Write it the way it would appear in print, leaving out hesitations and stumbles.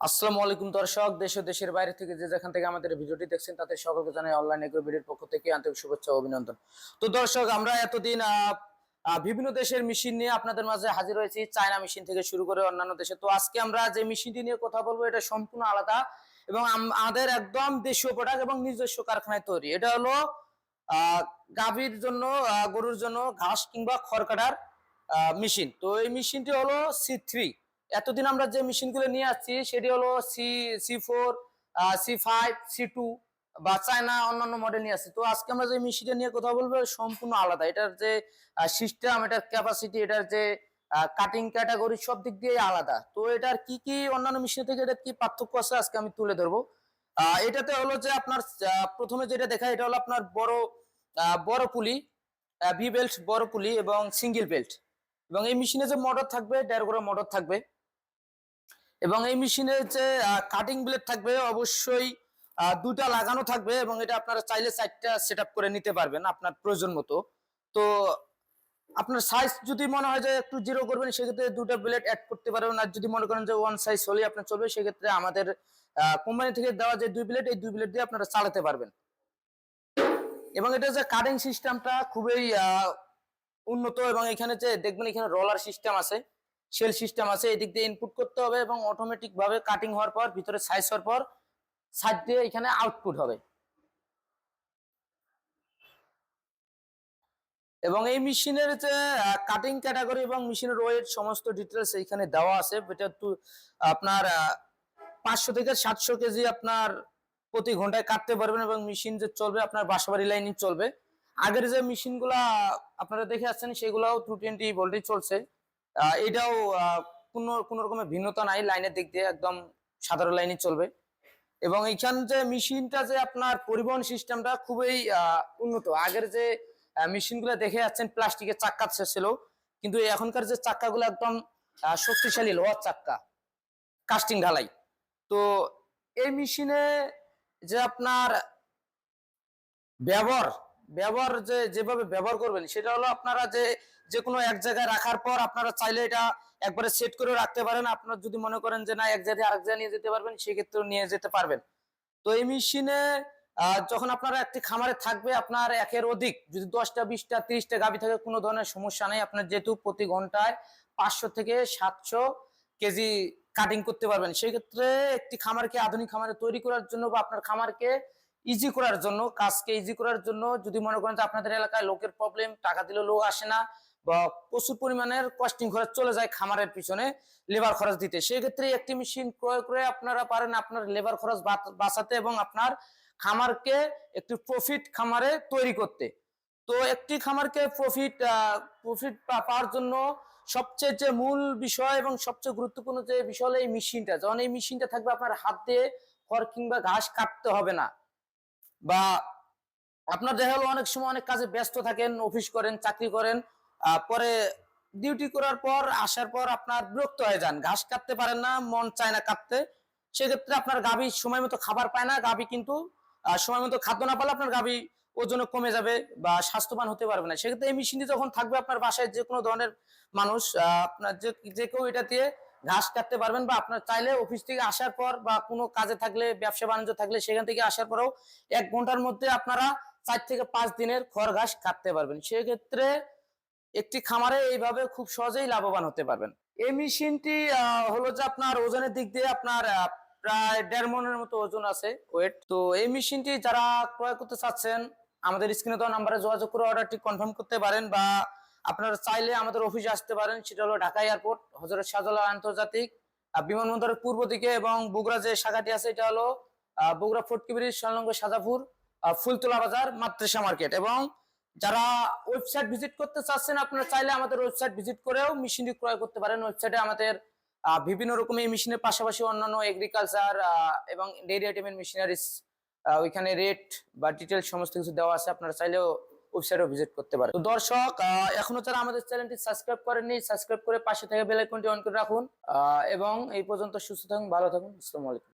আসসালামু আলাইকুম দর্শক, দেশ ও দেশের বাইরে থেকে যে যেখান থেকে আমাদের ভিডিওটি দেখছেন তাদের সকলকে জানাই অনলাইন এগ্রো ভিডিওর পক্ষ থেকে আন্তরিক শুভেচ্ছা ও অভিনন্দন। তো দর্শক, আমরা এতদিন বিভিন্ন দেশের মেশিন নিয়ে আপনাদের মাঝে হাজির হয়েছি, চায়না মেশিন থেকে শুরু করে অন্যান্য দেশে। তো আজকে আমরা যে মেশিনটি নিয়ে কথা বলবো এটা সম্পূর্ণ আলাদা এবং আমাদের একদম দেশীয় প্রোডাক্ট এবং নিজস্ব কারখানায় তৈরি। এটা হলো গাভীর জন্য, গরুর জন্য ঘাস কিংবা খড় কাটার মেশিন। তো এই মেশিনটি হলো C3। এতদিন আমরা যে মেশিনগুলো নিয়ে আসছি সেটি হলো C4, C5, C2 বা চায়না অন্যান্য মডেল নিয়ে আসছি। তো আজকে আমরা যে মেশিনটা নিয়ে কথা বলবো সম্পূর্ণ আলাদা। এটার যে সিস্টেম, এটার ক্যাপাসিটি, এটার যে কাটিং ক্যাটাগরি সব দিক দিয়ে আলাদা। তো এটার কি কি অন্যান্য মেশিন থেকে এটা কি পার্থক্য আছে আজকে আমি তুলে ধরবো। এটাতে হলো যে আপনার প্রথমে যেটা দেখা, এটা হলো আপনার বড় পুলি, ভি বেল্ট বড় পুলি এবং সিঙ্গেল বেল্ট। এবং এই মেশিনে যে মোটর থাকবে 1.5 গোড়া মোটর থাকবে এবং এই মেশিনের যে কাটিং ব্লেড থাকবে অবশ্যই দুটা লাগানো থাকবে এবং এটা আপনারা চাইলে 4টা সেট আপ করে নিতে পারবেন আপনার প্রয়োজন মতো। তো আপনার সাইজ যদি মনে হয় যে একটু জিরো করবেন সেক্ষেত্রে দুটা ব্লেড অ্যাড করতে পারবেন, আর যদি মনে করেন যে ওয়ান সাইজ হলেই আপনার চলবে সেক্ষেত্রে আমাদের কোম্পানি থেকে দেওয়া যে এই 2 ব্লেড দিয়ে আপনারা চালাতে পারবেন। এবং এটা যে কাটিং সিস্টেমটা খুবই উন্নত এবং এখানে যে দেখবেন এখানে রোলার সিস্টেম আছে, সেল সিস্টেম আছে। এদিক দিয়ে ইনপুট করতে হবে এবং অটোমেটিক ভাবে কাটিং হওয়ার পর ভিতরে সাইজ হওয়ার পর সাইড দিয়ে এখানে আউটপুট হবে। এবং এই মেশিনের যে কাটিং ক্যাটাগরি এবং মেশিনের ওয়েট সমস্ত ডিটেলস এখানে দেওয়া আছে। এটা আপনার 500 থেকে 700 কেজি আপনার প্রতি ঘন্টায় কাটতে পারবেন এবং মেশিন যে চলবে আপনার বাসাবাড়ি লাইনে চলবে। আগের যে মেশিনগুলা আপনারা দেখে আসছেন সেগুলাও 220 ভোল্টে চলছে। এটাও কোনো রকমের ভিন্নতা নাই, লাইনের দিক দিয়ে একদম সাধারণ লাইনে চলবে। এবং এইখান যে মেশিনটা যে আপনার পরিবহন সিস্টেমটা খুবই উন্নত। আগের যে মেশিনগুলো দেখে যাচ্ছেন প্লাস্টিকের চাক্কা ছিল, কিন্তু এখনকার যে চাক্কাগুলো একদম শক্তিশালী লোহার চাক্কা, কাস্টিং ঢালাই। তো এই মেশিনে যে আপনার ব্যবহার ব্যবহার যেভাবে ব্যবহার করবেন সেটা হলো আপনারা যে কোনো এক জায়গায় রাখার পর আপনারা চাইলে এটা একবারে সেট করে রাখতে পারেন। আপনারা যদি মনে করেন যে না এক জায়গায় আরেক জায়গায় নিয়ে যেতে পারবেন সেক্ষেত্রেও নিয়ে যেতে পারবেন। তো এই মেশিনে যখন আপনারা একটি খামারে থাকবে আপনার একের অধিক যদি 10টা 20টা 30টা গাভী থাকে কোনো ধরনের সমস্যা নেই। আপনার যেহেতু প্রতি ঘন্টায় 500 থেকে 700 কেজি কাটিং করতে পারবেন, সেক্ষেত্রে একটি খামারকে আধুনিক খামারে তৈরি করার জন্য বা আপনার খামারকে ইজি করার জন্য, কাজকে ইজি করার জন্য, যদি মনে করেন যে আপনাদের এলাকায় লোকের প্রবলেম, টাকা দিলে লোক আসে না বা প্রচুর পরিমাণের কস্টিং খরচ চলে যায় খামারের পিছনে লেবার খরচ দিতে, সেক্ষেত্রে একটি মেশিন ক্রয় করে আপনারা পারেন আপনার লেবার খরচ বাঁচাতে এবং আপনার খামারকে একটি প্রফিট খামারে তৈরি করতে। তো একটি খামারকে প্রফিট পাওয়ার জন্য সবচেয়ে যে মূল বিষয় এবং সবচেয়ে গুরুত্বপূর্ণ যে বিষয় হলো এই মেশিনটা। যখন এই মেশিনটা থাকবে আপনার হাত দিয়ে খড় কিংবা ঘাস কাটতে হবে না, বা আপনার দেখা গেলো অনেক সময় অনেক কাজে ব্যস্ত থাকেন, অফিস করেন, চাকরি করেন, পরে ডিউটি করার পর আসার পর আপনার বিরক্ত হয়ে যান, ঘাস কাটতে পারেন না, মন চায় না কাটতে। সেক্ষেত্রে আপনার গাভী সময় মতো খাবার পায় না, গাভী কিন্তু সময় মতো খাদ্য না পেলে আপনার গাভী ওজন কমে যাবে বা স্বাস্থ্যবান হতে পারবে না। সেক্ষেত্রে এই মেশিনটি যখন থাকবে আপনার বাসায় যে কোনো ধরনের মানুষ আপনার যে কেউ এটা দিয়ে ঘাস কাটতে পারবেন, বা আপনার চাইলে অফিস থেকে আসার পর বা কোনো কাজে থাকলে, ব্যবসা বাণিজ্য থাকলে সেখান থেকে আসার পরেও 1 ঘন্টার মধ্যে আপনারা 4 থেকে 5 দিনের খড় ঘাস কাটতে পারবেন। সেক্ষেত্রে একটি খামারে এইভাবে খুব সহজেই লাভবান হতে পারবেন। এই মেশিনটি হলো যে আপনার ওজনের দিক দিয়ে আপনার প্রায় 1.5 মনের মতো ওজন আছে ওয়েট। তো এই মেশিনটি যারা ক্রয় করতে চাচ্ছেন আমাদের স্ক্রিনে দেওয়া নাম্বারে যোগাযোগ করে অর্ডারটি কনফার্ম করতে পারেন, বা আপনারা চাইলে আমাদের অফিসে আসতে পারেন। সেটা হলো ঢাকা এয়ারপোর্ট, হযরত শাহজালাল আন্তর্জাতিক বিমানবন্দরের পূর্ব দিকে, এবং বগুড়া যে শাখাটি আছে এটা হলো বগুড়া ফটকি ব্রিজ সংলগ্ন সাজাপুর ফুলতলা বাজার মাতৃষা মার্কেট। এবং যারা ওয়েবসাইট ভিজিট করতে চাচ্ছেন আপনারা চাইলে আমাদের ওয়েবসাইট ভিজিট করেও মেশিনটি ক্রয় করতে পারেন। ওয়েবসাইটে আমাদের বিভিন্ন রকমের মেশিনের পাশাপাশি অন্যান্য এগ্রিকালচার এবং ডেইরি আইটেমের মেশিনারিজ ওইখানে রেট বা ডিটেল সমস্ত কিছু দেওয়া আছে, আপনারা চাইলেও ওয়েবসাইটও ভিজিট করতে পারেন। তো দর্শক, এখনো যারা আমাদের চ্যানেলটি সাবস্ক্রাইব করেননি সাবস্ক্রাইব করে পাশে থেকে বেল আইকনটি অন করে রাখুন। এবং এই পর্যন্ত সুস্থ থাকুন, ভালো থাকুন। আসসালামু আলাইকুম।